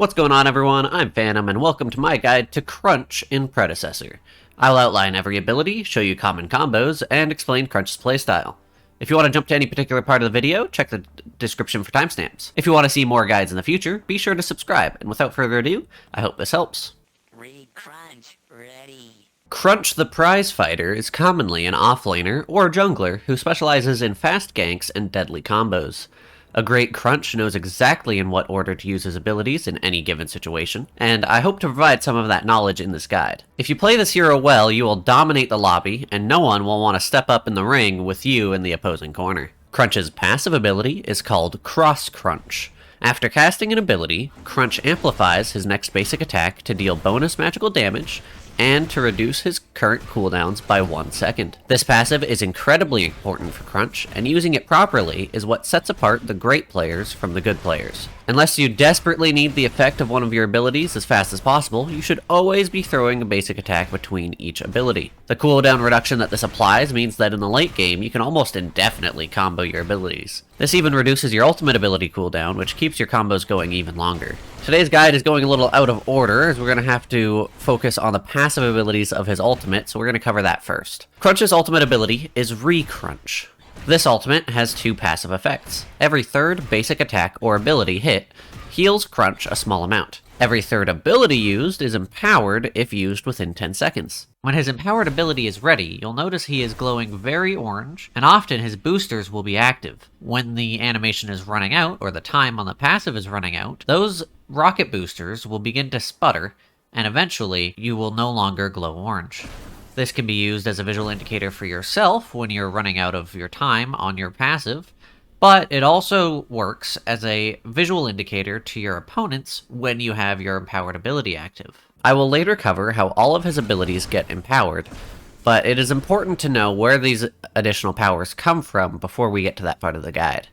What's going on, everyone? I'm Phantom, and welcome to my guide to Crunch in Predecessor. I'll outline every ability, show you common combos, and explain Crunch's playstyle. If you want to jump to any particular part of the video, check the description for timestamps. If you want to see more guides in the future, be sure to subscribe, and without further ado, I hope this helps. Read Crunch, ready. Crunch the prize fighter is commonly an offlaner or jungler who specializes in fast ganks and deadly combos. A great Crunch knows exactly in what order to use his abilities in any given situation, and I hope to provide some of that knowledge in this guide. If you play this hero well, you will dominate the lobby, and no one will want to step up in the ring with you in the opposing corner. Crunch's passive ability is called Cross Crunch. After casting an ability, Crunch amplifies his next basic attack to deal bonus magical damage, and to reduce his current cooldowns by 1 second. This passive is incredibly important for Crunch, and using it properly is what sets apart the great players from the good players. Unless you desperately need the effect of one of your abilities as fast as possible, you should always be throwing a basic attack between each ability. The cooldown reduction that this applies means that in the late game, you can almost indefinitely combo your abilities. This even reduces your ultimate ability cooldown, which keeps your combos going even longer. Today's guide is going a little out of order, as we're going to have to focus on the passive abilities of his ultimate, so we're going to cover that first. Crunch's ultimate ability is Re-Crunch. This ultimate has two passive effects. Every third basic attack or ability hit heals Crunch a small amount. Every third ability used is empowered if used within 10 seconds. When his empowered ability is ready, you'll notice he is glowing very orange, and often his boosters will be active. When the animation is running out, or the time on the passive is running out, those rocket boosters will begin to sputter, and eventually you will no longer glow orange. This can be used as a visual indicator for yourself when you're running out of your time on your passive, but it also works as a visual indicator to your opponents when you have your empowered ability active. I will later cover how all of his abilities get empowered, but it is important to know where these additional powers come from before we get to that part of the guide.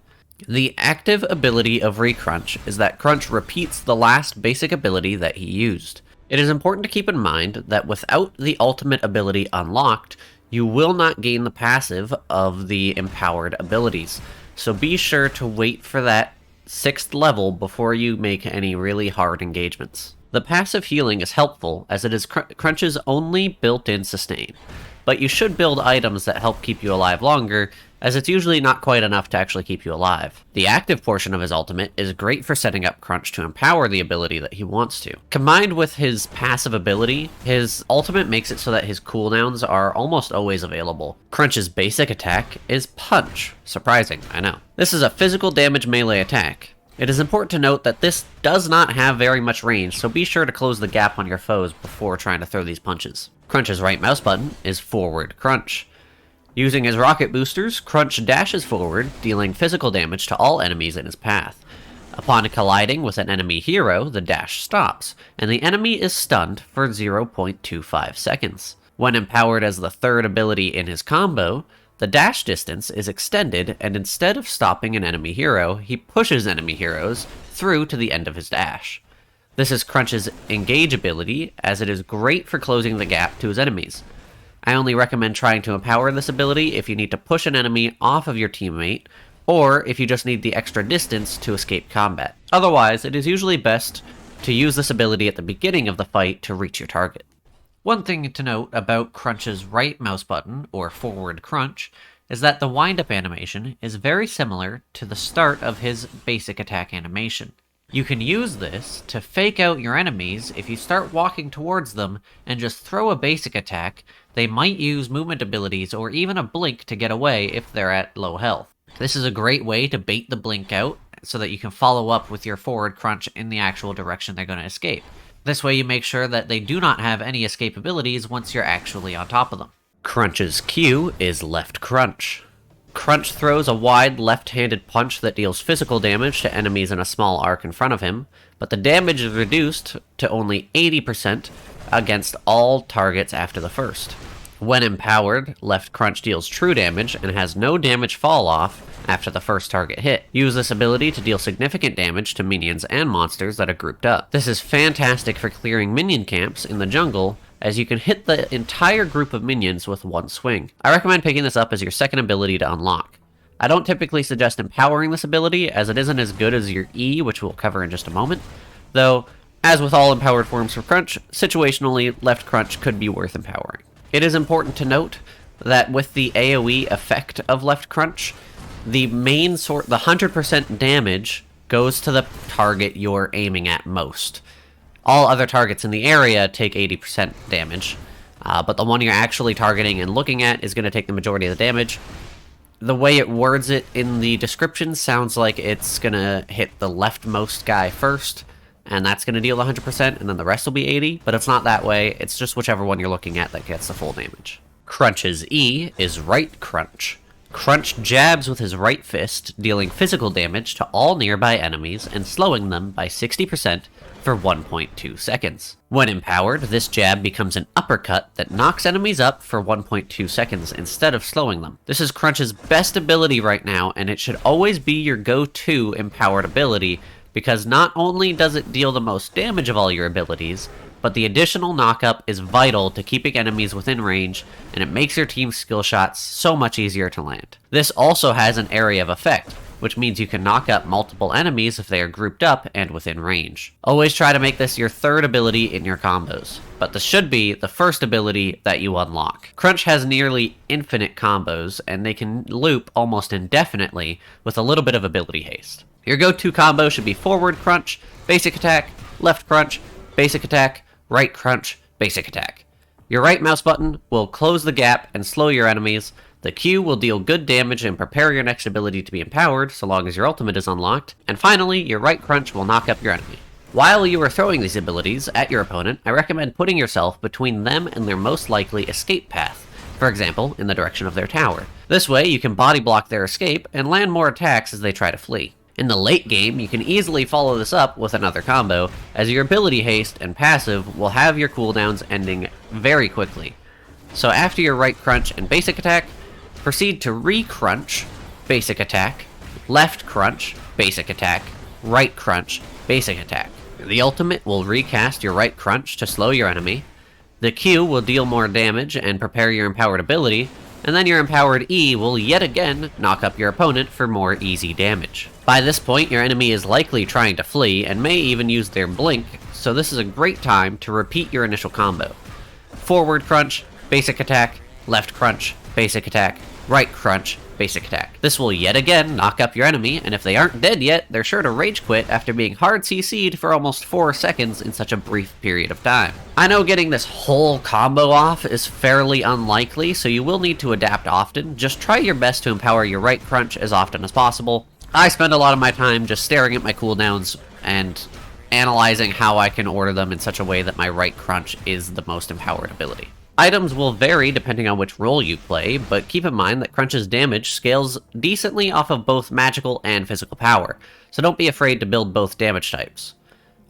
The active ability of Re-Crunch is that Crunch repeats the last basic ability that he used. It is important to keep in mind that without the ultimate ability unlocked, you will not gain the passive of the empowered abilities. So be sure to wait for that 6th level before you make any really hard engagements. The passive healing is helpful as it is Crunch's only built-in sustain, but you should build items that help keep you alive longer, as it's usually not quite enough to actually keep you alive. The active portion of his ultimate is great for setting up Crunch to empower the ability that he wants to. Combined with his passive ability, his ultimate makes it so that his cooldowns are almost always available. Crunch's basic attack is Punch. Surprising, I know. This is a physical damage melee attack. It is important to note that this does not have very much range, so be sure to close the gap on your foes before trying to throw these punches. Crunch's right mouse button is Forward Crunch. Using his rocket boosters, Crunch dashes forward, dealing physical damage to all enemies in his path. Upon colliding with an enemy hero, the dash stops, and the enemy is stunned for 0.25 seconds. When empowered as the third ability in his combo, the dash distance is extended, and instead of stopping an enemy hero, he pushes enemy heroes through to the end of his dash. This is Crunch's engage ability, as it is great for closing the gap to his enemies. I only recommend trying to empower this ability if you need to push an enemy off of your teammate, or if you just need the extra distance to escape combat. Otherwise, it is usually best to use this ability at the beginning of the fight to reach your target. One thing to note about Crunch's right mouse button, or Forward Crunch, is that the wind-up animation is very similar to the start of his basic attack animation. You can use this to fake out your enemies. If you start walking towards them and just throw a basic attack, they might use movement abilities or even a blink to get away if they're at low health. This is a great way to bait the blink out so that you can follow up with your Forward Crunch in the actual direction they're going to escape. This way you make sure that they do not have any escape abilities once you're actually on top of them. Crunch's Q is Left Crunch. Crunch throws a wide left-handed punch that deals physical damage to enemies in a small arc in front of him, but the damage is reduced to only 80% against all targets after the first. When empowered, Left Crunch deals true damage and has no damage fall off after the first target hit. Use this ability to deal significant damage to minions and monsters that are grouped up. This is fantastic for clearing minion camps in the jungle, as you can hit the entire group of minions with one swing. I recommend picking this up as your second ability to unlock. I don't typically suggest empowering this ability, as it isn't as good as your E, which we'll cover in just a moment, though As with all empowered forms of Crunch, situationally, Left Crunch could be worth empowering. It is important to note that with the AoE effect of Left Crunch, the 100% damage goes to the target you're aiming at most. All other targets in the area take 80% damage, but the one you're actually targeting and looking at is going to take the majority of the damage. The way it words it in the description sounds like it's going to hit the leftmost guy first, and that's going to deal 100%, and then the rest will be 80, but it's not that way. It's just whichever one you're looking at that gets the full damage. Crunch's E is Right Crunch. Crunch jabs with his right fist, dealing physical damage to all nearby enemies and slowing them by 60% for 1.2 seconds. When empowered, this jab becomes an uppercut that knocks enemies up for 1.2 seconds instead of slowing them. This is Crunch's best ability right now, and it should always be your go-to empowered ability, because not only does it deal the most damage of all your abilities, but the additional knockup is vital to keeping enemies within range, and it makes your team's skill shots so much easier to land. This also has an area of effect, which means you can knock up multiple enemies if they are grouped up and within range. Always try to make this your third ability in your combos, but this should be the first ability that you unlock. Crunch has nearly infinite combos, and they can loop almost indefinitely with a little bit of ability haste. Your go-to combo should be forward crunch, basic attack, left crunch, basic attack, right crunch, basic attack. Your right mouse button will close the gap and slow your enemies. The Q will deal good damage and prepare your next ability to be empowered, so long as your ultimate is unlocked. And finally, your right crunch will knock up your enemy. While you are throwing these abilities at your opponent, I recommend putting yourself between them and their most likely escape path, for example, in the direction of their tower. This way, you can body block their escape and land more attacks as they try to flee. In the late game, you can easily follow this up with another combo, as your ability haste and passive will have your cooldowns ending very quickly. So after your right crunch and basic attack, proceed to re-crunch, basic attack, left crunch, basic attack, right crunch, basic attack. The ultimate will recast your right crunch to slow your enemy, the Q will deal more damage and prepare your empowered ability, and then your empowered E will yet again knock up your opponent for more easy damage. By this point, your enemy is likely trying to flee and may even use their blink, so this is a great time to repeat your initial combo. Forward crunch, basic attack, left crunch, basic attack, right crunch, basic attack. This will yet again knock up your enemy, and if they aren't dead yet, they're sure to rage quit after being hard CC'd for almost 4 seconds in such a brief period of time. I know getting this whole combo off is fairly unlikely, so you will need to adapt often. Just try your best to empower your right crunch as often as possible. I spend a lot of my time just staring at my cooldowns and analyzing how I can order them in such a way that my right crunch is the most empowered ability. Items will vary depending on which role you play, but keep in mind that Crunch's damage scales decently off of both magical and physical power, so don't be afraid to build both damage types.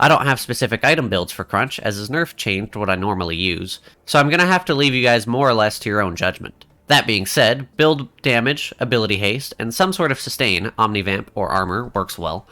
I don't have specific item builds for Crunch, as his nerf changed what I normally use, so I'm gonna have to leave you guys more or less to your own judgment. That being said, build damage, ability haste, and some sort of sustain, omnivamp or armor works well.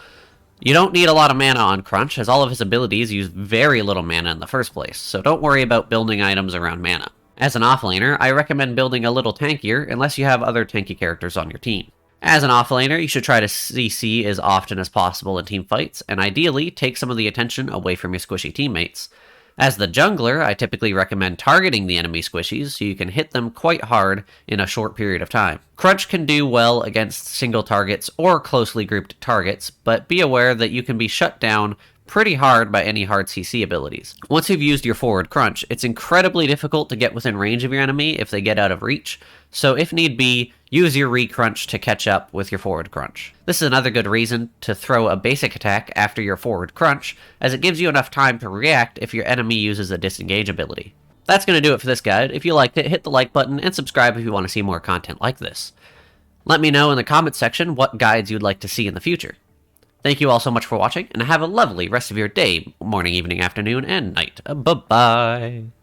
You don't need a lot of mana on Crunch, as all of his abilities use very little mana in the first place, so don't worry about building items around mana. As an offlaner, I recommend building a little tankier unless you have other tanky characters on your team. As an offlaner, you should try to CC as often as possible in team fights, and ideally take some of the attention away from your squishy teammates. As the jungler, I typically recommend targeting the enemy squishies so you can hit them quite hard in a short period of time. Crunch can do well against single targets or closely grouped targets, but be aware that you can be shut down pretty hard by any hard CC abilities. Once you've used your forward crunch, it's incredibly difficult to get within range of your enemy if they get out of reach, so if need be, use your re-crunch to catch up with your forward crunch. This is another good reason to throw a basic attack after your forward crunch, as it gives you enough time to react if your enemy uses a disengage ability. That's going to do it for this guide. If you liked it, hit the like button and subscribe if you want to see more content like this. Let me know in the comments section what guides you'd like to see in the future. Thank you all so much for watching, and have a lovely rest of your day, morning, evening, afternoon, and night. Bye-bye.